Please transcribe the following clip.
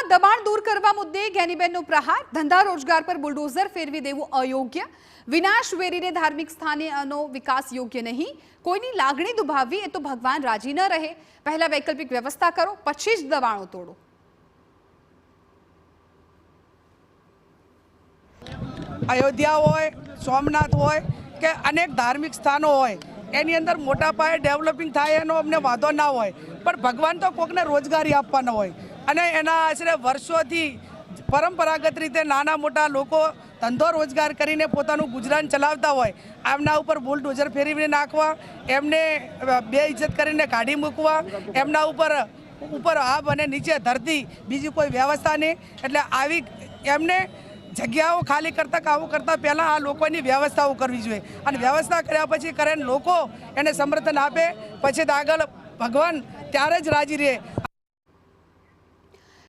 વડોદરામાં દબાણ દૂર કરવા મુદ્દે જ્ઞાનીબેનનો પ્રહાર, ધંધા રોજગાર પર બુલડોઝર ફેરવી દેવું અયોગ્ય, વિનાશ વેરીને ધાર્મિક સ્થાનોનો વિકાસ યોગ્ય નહીં, કોઈની લાગણી દુભાવવી એ તો ભગવાન રાજી ન રહે, પહેલા વૈકલ્પિક વ્યવસ્થા કરો પછી જ દબાણો તોડો। अयोध्या होय, सोमनाथ होय के अनेक धार्मिक स्थानों होय एनी अंदर मोटा पाये डेवलपिंग थाय एनो अमने वांधो ना होय, पण भगवान तो कोकने रोजगारी आपवानो होय अने एना आश्रे वर्षोथी परंपरागत रीते नाना मोटा लोको धंधो रोजगार करीने पोतानुं गुजरान चलावता होय, एमना उपर बुलडोजर फेरवीने नाखवा, एमने बेइज्जत करीने काढी मूकवा, एमना उपर आब अने नीचे धरती बीजी कोई व्यवस्था नहीं। एटले आवी एमने जग्याओ खाली करता आવું करता पहला आ लोकोनी व्यवस्थाओ करवी जोईए अने व्यवस्था कर्या पछी करे लोको एने समर्थन आपे पछी आगळ भगवान त्यारे ज राजी रहे।